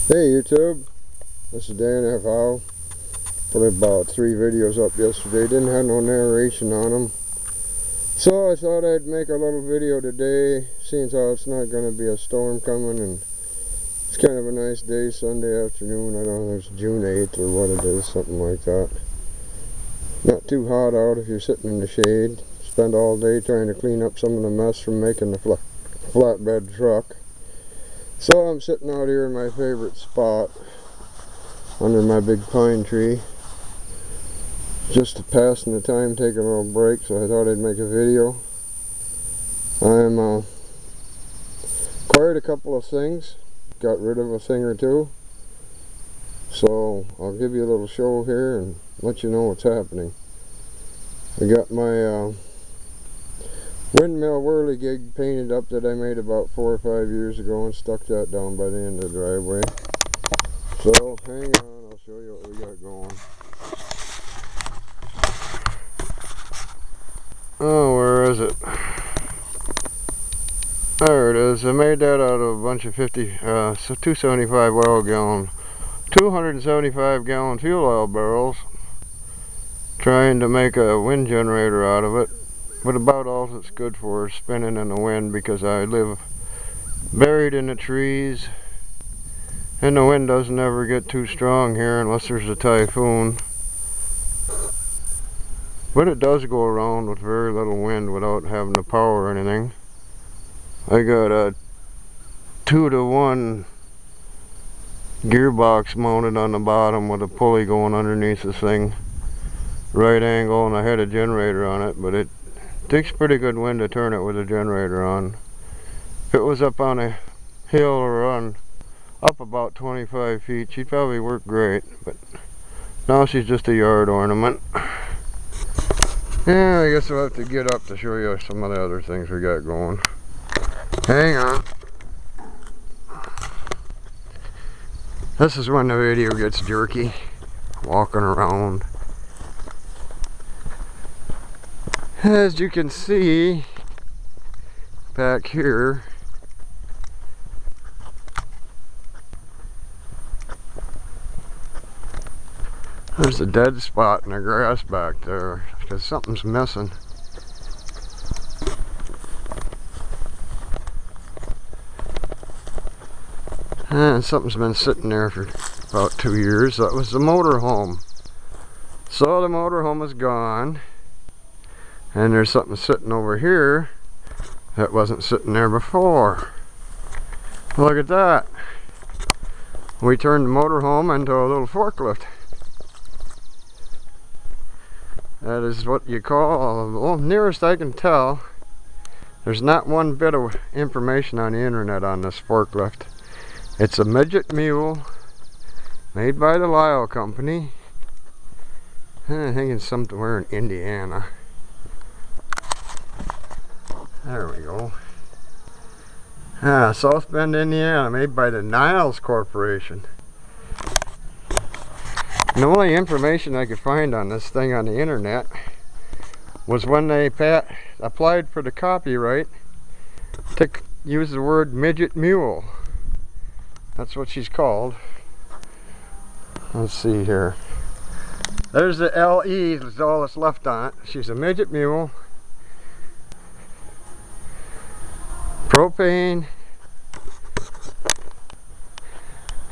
Hey YouTube, this is danfhowe. Put about 3 videos up yesterday. Didn't have no narration on them, so I thought I'd make a little video today, seeing how it's not going to be a storm coming, and it's kind of a nice day, Sunday afternoon. I don't know if it's June 8th or what it is, something like that. Not too hot out if you're sitting in the shade. Spend all day trying to clean up some of the mess from making the flatbed truck. So I'm sitting out here in my favorite spot under my big pine tree, just passing the time, taking a little break, so I thought I'd make a video. I'm acquired a couple of things, got rid of a thing or two, so I'll give you a little show here and let you know what's happening. I got my windmill whirligig painted up that I made about 4 or 5 years ago and stuck that down by the end of the driveway. So hang on, I'll show you what we got going. Oh, where is it? There it is. I made that out of a bunch of 275 oil gallon, 275 gallon fuel oil barrels, trying to make a wind generator out of it. But about all it's good for is spinning in the wind, because I live buried in the trees and the wind doesn't ever get too strong here unless there's a typhoon. But it does go around with very little wind without having to power or anything. I got a 2-to-1 gearbox mounted on the bottom with a pulley going underneath the thing, right angle, and I had a generator on it, but it takes pretty good wind to turn it with a generator on. If it was up on a hill or up about 25 feet, she'd probably work great, but now she's just a yard ornament. Yeah, I guess I'll have to get up to show you some of the other things we got going. Hang on. This is when the video gets jerky, walking around. As you can see back here, there's a dead spot in the grass back there because something's missing. And something's been sitting there for about 2 years. That was the motor home. So the motor home is gone. And there's something sitting over here that wasn't sitting there before. Look at that. We turned the motorhome into a little forklift. That is what you call, well, nearest I can tell, there's not one bit of information on the internet on this forklift. It's a midget mule made by the Lyle Company. I think it's somewhere in Indiana. There we go. South Bend, Indiana, made by the Niles Corporation. And the only information I could find on this thing on the internet was when they applied for the copyright to use the word midget mule. That's what she's called. Let's see here. There's the LE, that's all that's left on it. She's a midget mule. Propane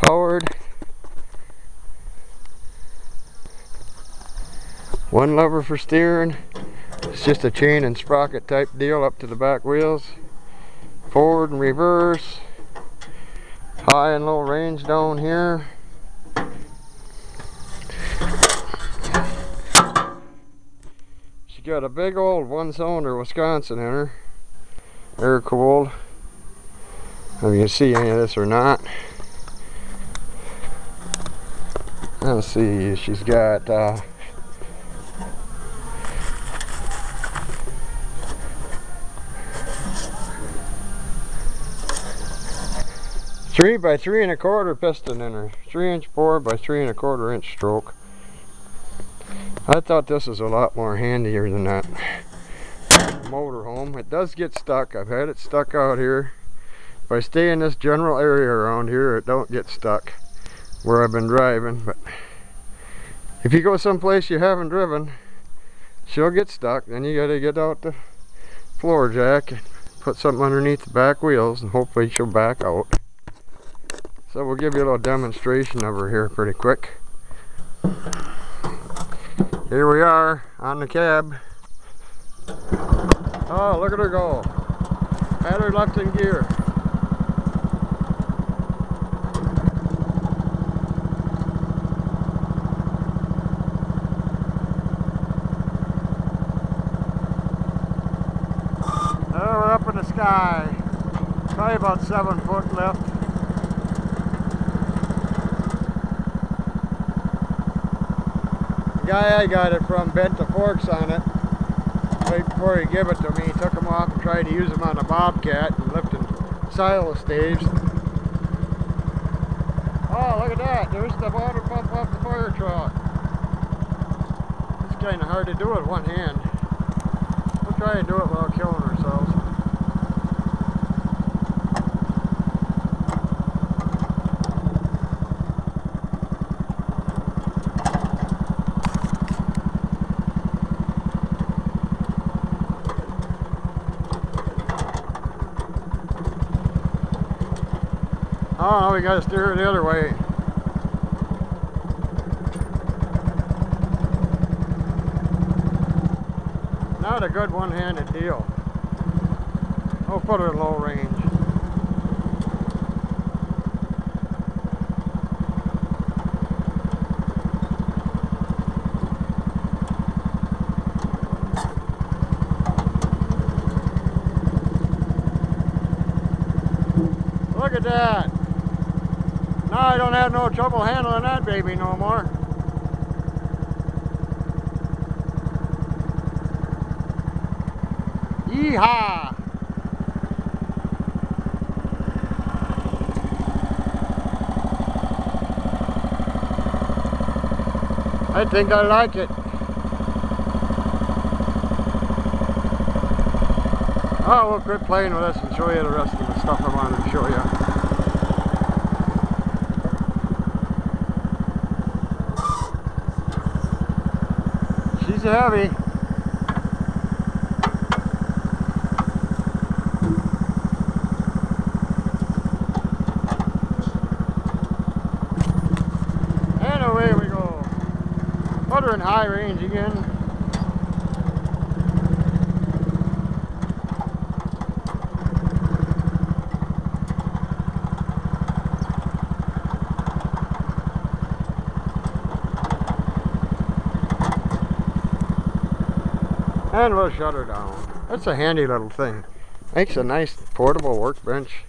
powered, 1 lever for steering. It's just a chain and sprocket type deal up to the back wheels, forward and reverse, high and low range down here. She got a big old 1-cylinder Wisconsin in her, air cooled. If you can see any of this or not. Let's see, she's got 3 by 3 1/4 piston in her, 3-inch bore by 3 1/4 inch stroke. I thought this was a lot more handier than that motorhome. It does get stuck. I've had it stuck out here. If I stay in this general area around here, it don't get stuck. where I've been driving. But if you go someplace you haven't driven, she'll get stuck. Then you gotta get out the floor jack and put something underneath the back wheels, and hopefully she'll back out. So we'll give you a little demonstration of her here pretty quick. Here we are on the cab. Oh, look at her go. Had her left in gear. Oh, we're up in the sky. Probably about 7 foot left. The guy I got it from bent the forks on it right before he gave it to me. He took them off and tried to use them on a bobcat and lifting silo staves. Oh, look at that. There's the water pump off the fire truck. It's kind of hard to do with one hand. We'll try and do it without killing ourselves. Oh no, we gotta steer it the other way. Not a good one-handed deal. I'll put her in low range. Look at that. Now I don't have no trouble handling that baby no more. Yeehaw! I think I like it. Oh, we'll quit playing with this and show you the rest of the stuff I wanted to show you. She's heavy. And away we go. Put her in high range again. And we'll shut her down. That's a handy little thing. Makes a nice portable workbench.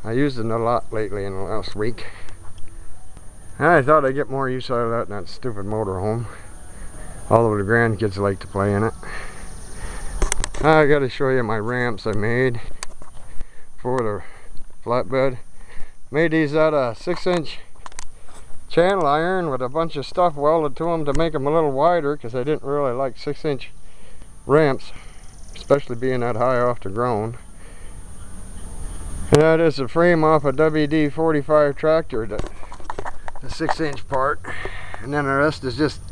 I used it a lot lately in the last week. And I thought I'd get more use out of that than that stupid motorhome. Although the grandkids like to play in it. Now I gotta show you my ramps I made for the flatbed. Made these out of 6-inch channel iron with a bunch of stuff welded to them to make them a little wider, because I didn't really like 6-inch ramps, especially being that high off the ground. And that is a frame off a WD-45 tractor, the 6-inch part, and then the rest is just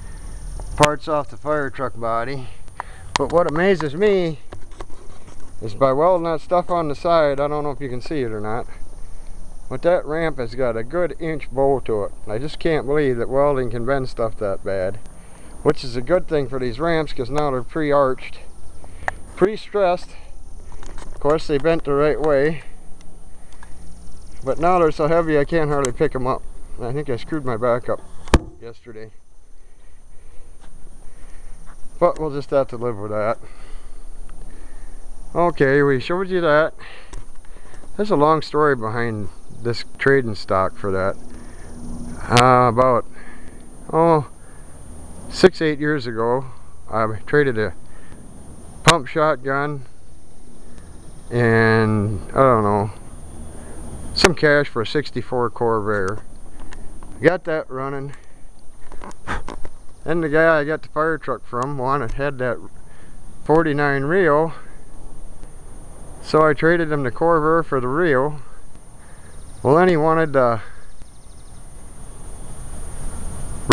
parts off the Firetruck body. But what amazes me is by welding that stuff on the side, I don't know if you can see it or not, but that ramp has got a good inch bow to it. I just can't believe that welding can bend stuff that bad. Which is a good thing for these ramps, because now they're pre-arched, pre-stressed. Of course they bent the right way, but now they're so heavy I can't hardly pick them up. I think I screwed my back up yesterday, but we'll just have to live with that. Okay, we showed you that. There's a long story behind this trading stock for that. About 6-8 years ago, I traded a pump shotgun and, I don't know, some cash for a 64 Corvair. Got that running. Then the guy I got the Firetruck from had that 49 Rio. So I traded him the Corvair for the Rio. Well, then he wanted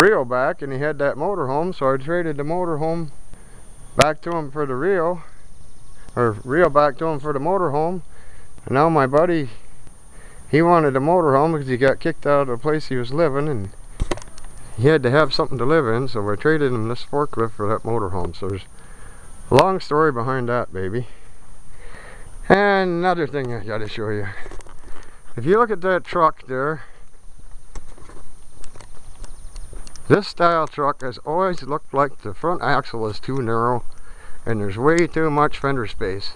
reel back, and he had that motorhome, so I traded the motorhome back to him for the reel, or reel back to him for the motorhome. And now my buddy, he wanted a motorhome because he got kicked out of the place he was living, and he had to have something to live in, so I traded him this forklift for that motorhome. So there's a long story behind that, baby. And another thing I gotta show you. If you look at that truck there, this style truck has always looked like the front axle is too narrow and there's way too much fender space,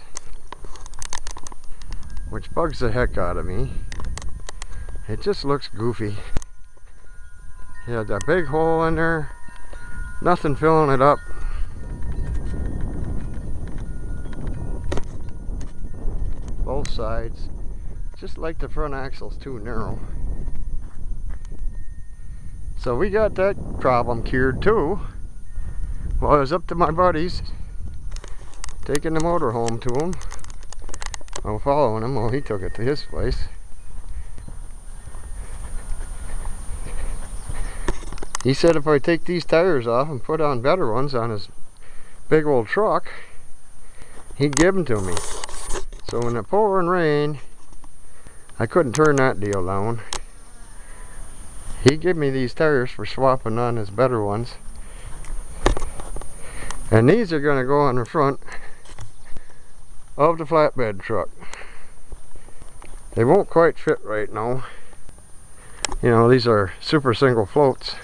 which bugs the heck out of me. It just looks goofy. You have that big hole in there, nothing filling it up. Both sides, just like the front axle's too narrow. So we got that problem cured too. Well, I was up to my buddies, taking the motor home to him. I'm following him while he took it to his place. He said if I take these tires off and put on better ones on his big old truck, he'd give them to me. So in the pouring rain, I couldn't turn that deal down. He gave me these tires for swapping on his better ones. And these are going to go on the front of the flatbed truck. They won't quite fit right now. You know, these are super single floats.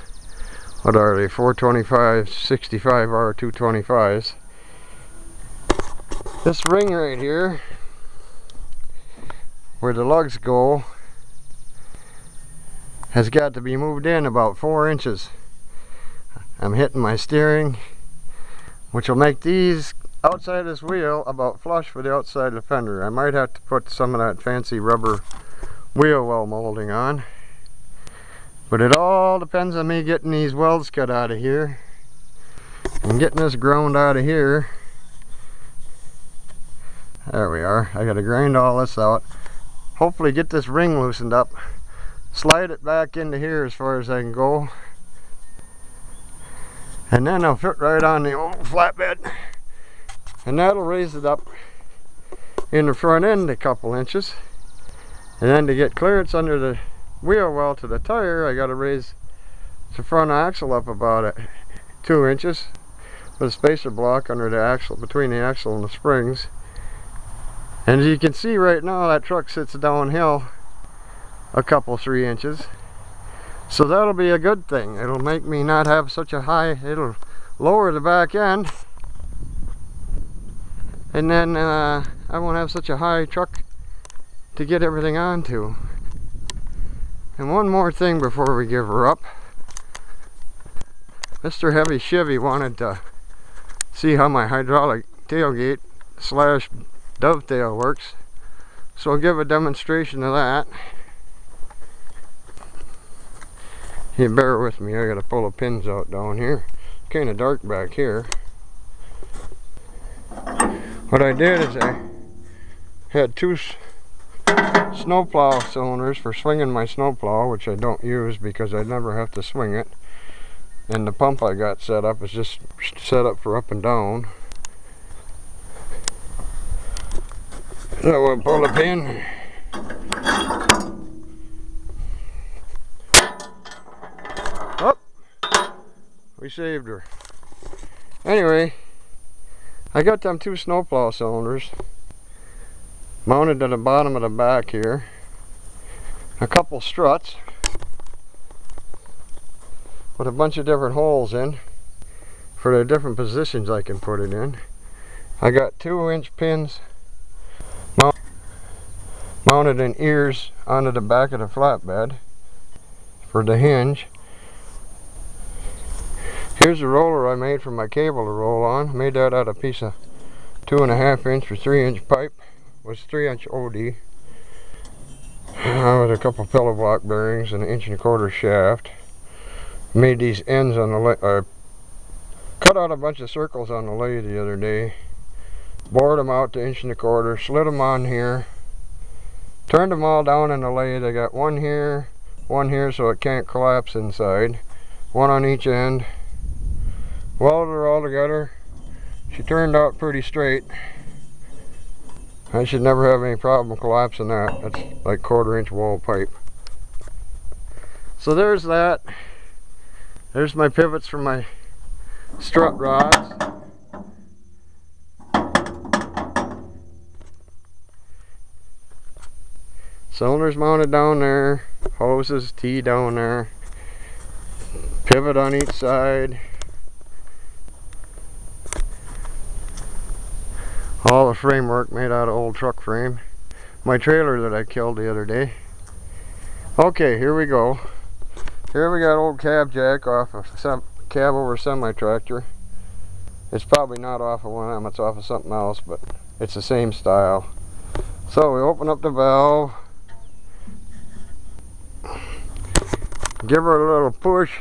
What are they? 425, 65R 225s. This ring right here, where the lugs go, has got to be moved in about 4 inches. I'm hitting my steering, which will make these outside this wheel about flush with the outside of the fender. I might have to put some of that fancy rubber wheel well molding on, but it all depends on me getting these welds cut out of here and getting this ground out of here. There we are. I gotta grind all this out, hopefully get this ring loosened up, slide it back into here as far as I can go, and then I'll fit right on the old flatbed, and that'll raise it up in the front end a couple inches. And then to get clearance under the wheel well to the tire, I got to raise the front axle up about 2 inches with a spacer block under the axle, between the axle and the springs. And as you can see right now, that truck sits downhill a couple 3 inches, so that'll be a good thing. It'll make me not have such a high, it'll lower the back end, and then I won't have such a high truck to get everything onto. And one more thing before we give her up. Mr. Heavy Chevy wanted to see how my hydraulic tailgate slash dovetail works, so I'll give a demonstration of that. You bear with me, I gotta pull the pins out down here. Kinda dark back here. What I did is I had 2 snowplow cylinders for swinging my snowplow, which I don't use because I never have to swing it. And the pump I got set up is just set up for up and down. So we'll pull the pin. Oh, we saved her. Anyway, I got them 2 snowplow cylinders mounted to the bottom of the back here. A couple struts with a bunch of different holes in for the different positions I can put it in. I got 2-inch pins mounted in ears onto the back of the flatbed for the hinge. Here's the roller I made for my cable to roll on. Made that out of a piece of 2.5-inch or 3-inch pipe. It was 3-inch OD with a couple pillow block bearings and an 1.25-inch shaft. Made these ends on the lathe. Cut out a bunch of circles on the lathe the other day. Bored them out to 1.25 inch, slid them on here. Turned them all down in the lathe. I got one here so it can't collapse inside. one on each end. Welded her all together. She turned out pretty straight. I should never have any problem collapsing that. That's like 1/4 inch wall pipe. So there's that. There's my pivots for my strut rods. Cylinders mounted down there. Hoses T down there. Pivot on each side. All the framework made out of old truck frame. My trailer that I killed the other day. Okay, here we go. Here we got old cab jack off of cab over semi-tractor. It's probably not off of one of them, it's off of something else, but it's the same style. So we open up the valve. Give her a little push.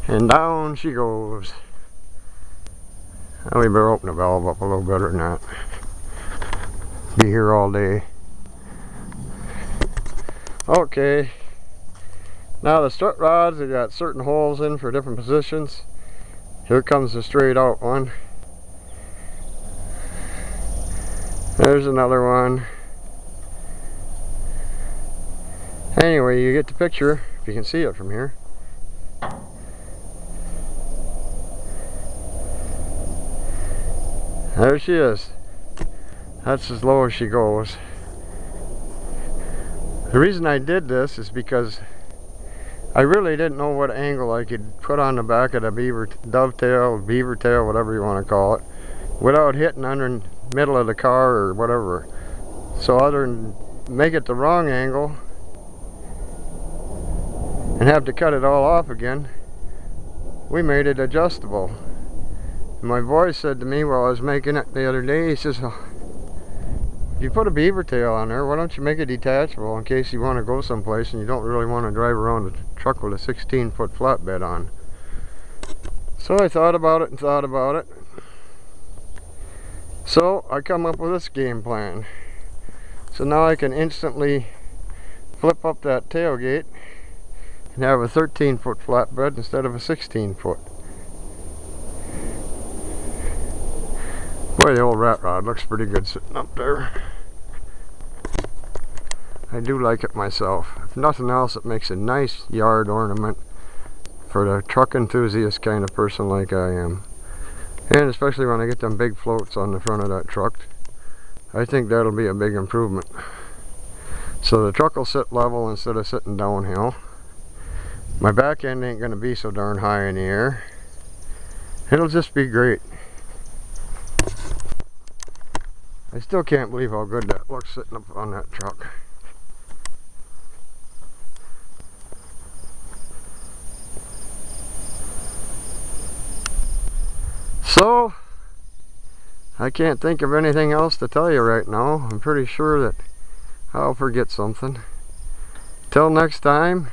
And down she goes. Now we better open the valve up a little better than that. Be here all day. Okay. Now the strut rods, they got certain holes in for different positions. Here comes the straight out one. There's another one. Anyway, you get the picture if you can see it from here. There she is. That's as low as she goes. The reason I did this is because I really didn't know what angle I could put on the back of the dovetail, beaver tail, whatever you want to call it, without hitting under the middle of the car or whatever. So other than make it the wrong angle and have to cut it all off again, we made it adjustable. My boy said to me while I was making it the other day, he says, oh, if you put a beaver tail on there, why don't you make it detachable in case you want to go someplace and you don't really want to drive around a truck with a 16-foot flatbed on. So I thought about it and thought about it. So I come up with this game plan. So now I can instantly flip up that tailgate and have a 13-foot flatbed instead of a 16-foot. Boy, the old rat rod looks pretty good sitting up there. I do like it myself. If nothing else, it makes a nice yard ornament for the truck enthusiast kind of person like I am. And especially when I get them big floats on the front of that truck, I think that'll be a big improvement. So the truck will sit level instead of sitting downhill. My back end ain't going to be so darn high in the air. It'll just be great. I still can't believe how good that looks sitting up on that truck. So, I can't think of anything else to tell you right now. I'm pretty sure that I'll forget something. Till next time,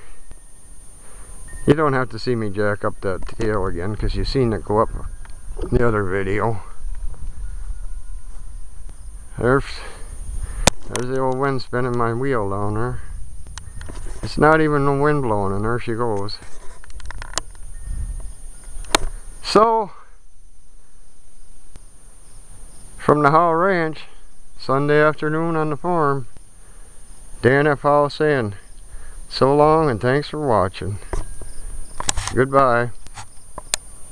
you don't have to see me jack up that tail again because you've seen it go up in the other video. There's the old wind spinning my wheel down there. It's not even no wind blowing, and there she goes. So, from the Howe Ranch, Sunday afternoon on the farm, danfhowe saying so long and thanks for watching. Goodbye.